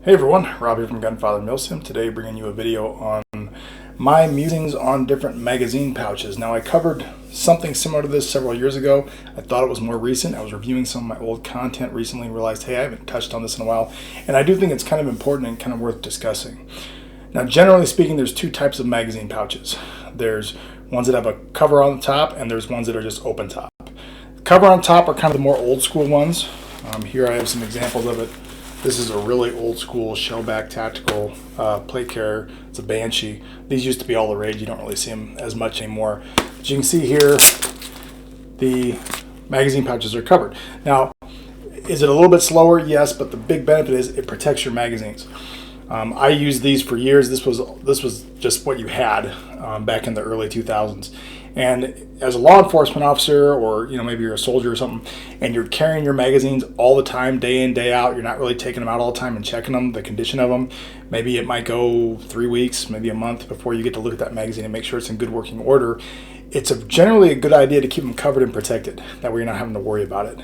Hey everyone, Rob here from Gunfather Milsim. Today bringing you a video on my musings on different magazine pouches. Now I covered something similar to this several years ago. I thought it was more recent. I was reviewing some of my old content recently and realized, hey, I haven't touched on this in a while. And I do think it's kind of important and kind of worth discussing. Now generally speaking, there's two types of magazine pouches. There's ones that have a cover on the top and there's ones that are just open top. The cover on top are kind of the more old school ones. Here I have some examples of it. This is a really old school shellback tactical plate carrier. It's a Banshee. These used to be all the rage. You don't really see them as much anymore. But you can see here, the magazine pouches are covered. Now, is it a little bit slower? Yes, but the big benefit is it protects your magazines. I used these for years. This was just what you had back in the early 2000s. And as a law enforcement officer, or maybe you're a soldier or something, and you're carrying your magazines all the time, day in, day out, you're not really taking them out all the time and checking them, the condition of them. Maybe it might go 3 weeks, maybe a month before you get to look at that magazine and make sure it's in good working order. It's generally a good idea to keep them covered and protected. That way you're not having to worry about it.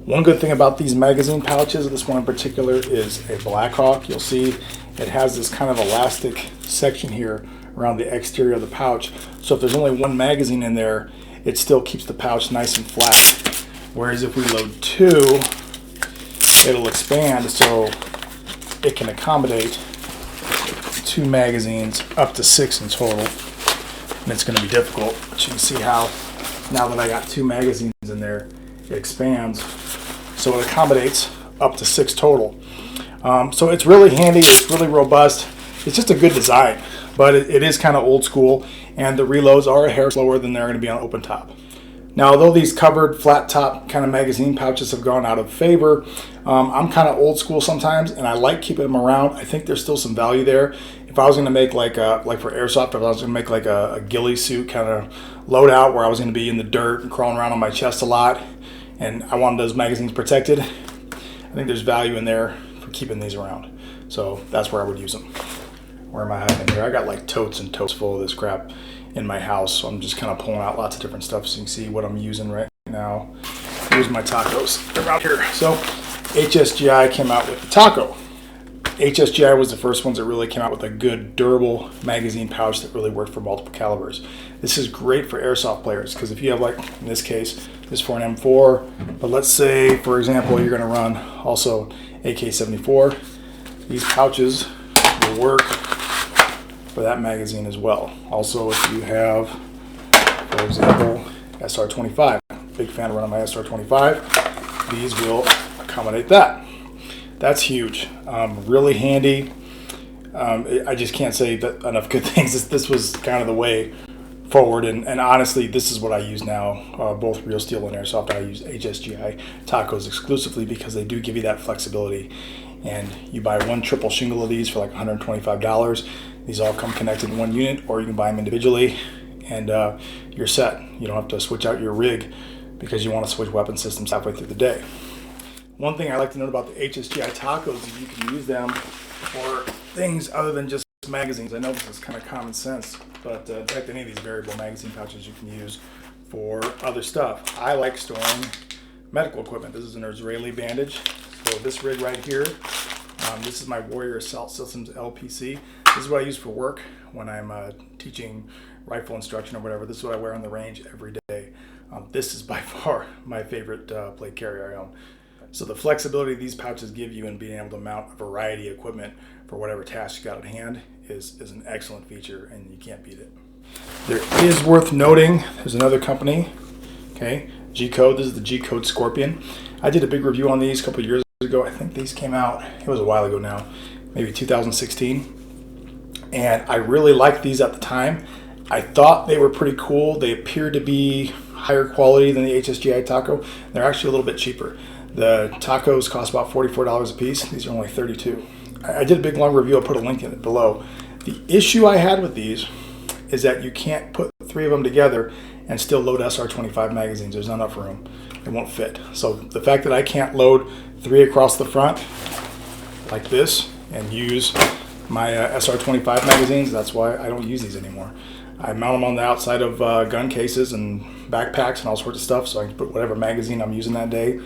One good thing about these magazine pouches, this one in particular, is a Blackhawk. You'll see it has this kind of elastic section here around the exterior of the pouch. So if there's only one magazine in there, it still keeps the pouch nice and flat. Whereas if we load two, it'll expand so it can accommodate 2 magazines, up to 6 in total. And it's going to be difficult. But you can see how now that I got 2 magazines in there, it expands. So it accommodates up to 6 total. So it's really handy, it's really robust. It's just a good design, but it is kind of old school, and the reloads are a hair slower than they're going to be on open top. Now, although these covered flat top kind of magazine pouches have gone out of favor, I'm kind of old school sometimes, and I like keeping them around. I think there's still some value there. If I was going to make like for airsoft, if I was going to make like a ghillie suit kind of loadout where I was going to be in the dirt and crawling around on my chest a lot, and I wanted those magazines protected, I think there's value in there for keeping these around. So that's where I would use them. Where am I hiding here? I got like totes and totes full of this crap in my house, so I'm just kind of pulling out lots of different stuff so you can see what I'm using right now. Here's my tacos. They're out here. So HSGI came out with the taco. HSGI was the first ones that really came out with a good, durable magazine pouch that really worked for multiple calibers. This is great for airsoft players because if you have, like in this case, this for an M4, but let's say, for example, you're going to run also AK-74, these pouches will work for that magazine as well. Also, if you have, for example, SR25, big fan of running my SR25, these will accommodate that. That's huge, really handy. I just can't say that enough good things. This was kind of the way forward, and honestly, this is what I use now, both real steel and airsoft. I use HSGI Tacos exclusively because they do give you that flexibility. And you buy one triple shingle of these for like $125. These all come connected in one unit, or you can buy them individually, and you're set. You don't have to switch out your rig because you want to switch weapon systems halfway through the day. One thing I like to note about the HSGI Tacos is you can use them for things other than just magazines. I know this is kind of common sense, but in fact, any of these variable magazine pouches you can use for other stuff. I like storing medical equipment. This is an Israeli bandage. So this rig right here, this is my Warrior Assault Systems LPC. This is what I use for work when I'm teaching rifle instruction or whatever. This is what I wear on the range every day. This is by far my favorite plate carrier I own. So the flexibility these pouches give you in being able to mount a variety of equipment for whatever task you got at hand is an excellent feature, and you can't beat it. There is worth noting, there's another company, okay, GCode. This is the GCode Scorpion. I did a big review on these a couple of years ago. I think these came out, it was a while ago now, maybe 2016. And I really liked these at the time. I thought they were pretty cool. They appeared to be higher quality than the HSGI Taco. They're actually a little bit cheaper. The tacos cost about $44 a piece. These are only $32. I did a big long review. I'll put a link in it below. The issue I had with these is that you can't put 3 of them together and still load SR25 magazines. There's not enough room. It won't fit. So the fact that I can't load 3 across the front like this and use my SR25 magazines, that's why I don't use these anymore. I mount them on the outside of gun cases and backpacks and all sorts of stuff, so I can put whatever magazine I'm using that day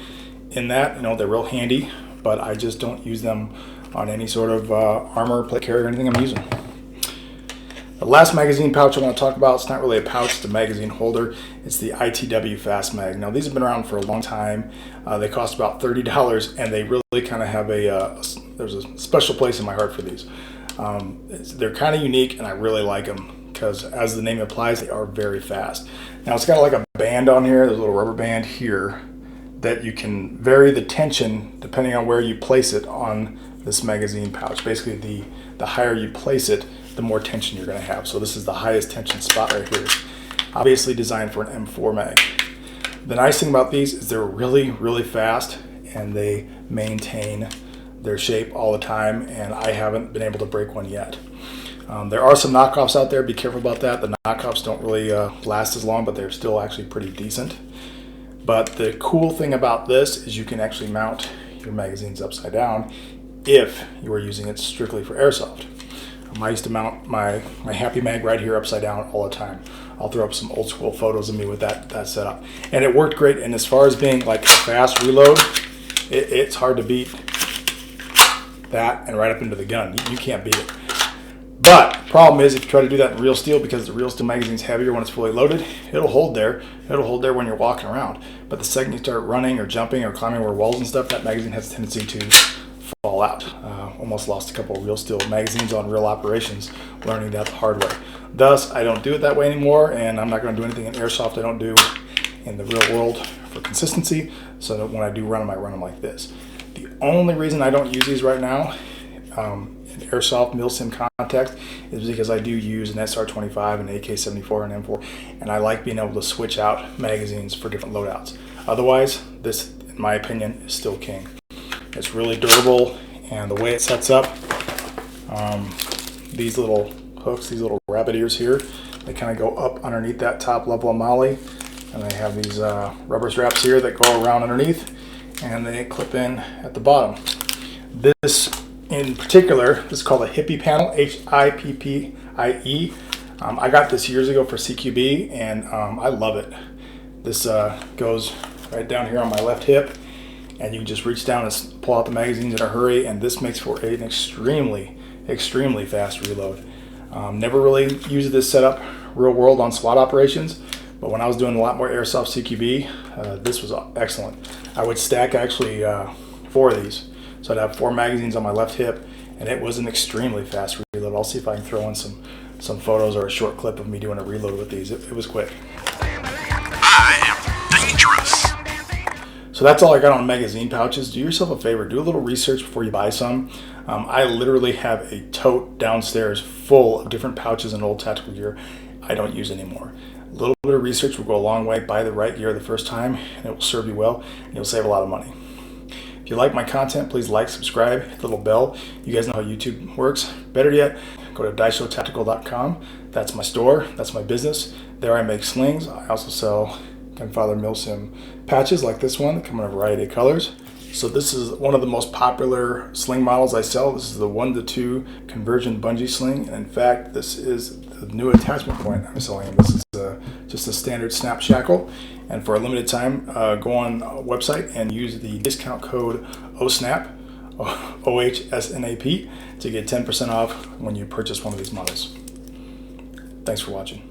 in that. They're real handy, but I just don't use them on any sort of armor, plate carrier, or anything I'm using. The last magazine pouch I want to talk about, it's not really a pouch, it's a magazine holder. It's the ITW Fastmag. Now these have been around for a long time. They cost about $30 and they really kind of have there's a special place in my heart for these. They're kind of unique and I really like them because as the name implies, they are very fast. Now it's got like a band on here, there's a little rubber band here that you can vary the tension depending on where you place it on this magazine pouch. Basically the higher you place it, the more tension you're going to have. So this is the highest tension spot right here. Obviously designed for an M4 mag. The nice thing about these is they're really, really fast and they maintain their shape all the time, and I haven't been able to break one yet. There are some knockoffs out there, be careful about that. The knockoffs don't really last as long, but they're still actually pretty decent. But the cool thing about this is you can actually mount your magazines upside down if you are using it strictly for airsoft. I used to mount my Happy Mag right here upside down all the time. I'll throw up some old school photos of me with that setup. And it worked great, and as far as being like a fast reload, it's hard to beat that and right up into the gun. You can't beat it. But the problem is if you try to do that in real steel, because the real steel magazine's heavier when it's fully loaded, it'll hold there. It'll hold there when you're walking around. But the second you start running or jumping or climbing over walls and stuff, that magazine has a tendency to fall out. Almost lost a couple of real steel magazines on real operations, learning that the hard way. Thus, I don't do it that way anymore, and I'm not going to do anything in airsoft I don't do in the real world for consistency, so that when I do run them, I run them like this. The only reason I don't use these right now in airsoft Milsim context is because I do use an SR25, an AK-74, and M4, and I like being able to switch out magazines for different loadouts. Otherwise, this, in my opinion, is still king. It's really durable, and the way it sets up, these little hooks, these little rabbit ears here, they kind of go up underneath that top level of molly, and they have these rubber straps here that go around underneath, and they clip in at the bottom. This in particular, this is called a Hippie Panel, Hippie. I got this years ago for CQB, and I love it. This goes right down here on my left hip, and you can just reach down and pull out the magazines in a hurry, and this makes for an extremely, extremely fast reload. Never really used this setup real world on SWAT operations, but when I was doing a lot more airsoft CQB, this was excellent. I would stack actually 4 of these. So I'd have 4 magazines on my left hip, and it was an extremely fast reload. I'll see if I can throw in some photos or a short clip of me doing a reload with these. It was quick. I am dangerous. So that's all I got on magazine pouches. Do yourself a favor, do a little research before you buy some. I literally have a tote downstairs full of different pouches and old tactical gear I don't use anymore. A little bit of research will go a long way. Buy the right gear the first time, and it will serve you well, and you'll save a lot of money. If you like my content, please like, subscribe, hit the little bell. You guys know how YouTube works. Better yet, go to dieshowtactical.com. That's my store, that's my business. There I make slings. I also sell Gunfather Milsim patches like this one that come in a variety of colors. So this is one of the most popular sling models I sell. This is the 1-to-2 conversion bungee sling. And in fact, this is the new attachment point I'm selling. This is just a standard snap shackle. And for a limited time, go on a website and use the discount code OSNAP, OHSNAP, to get 10% off when you purchase one of these models. Thanks for watching.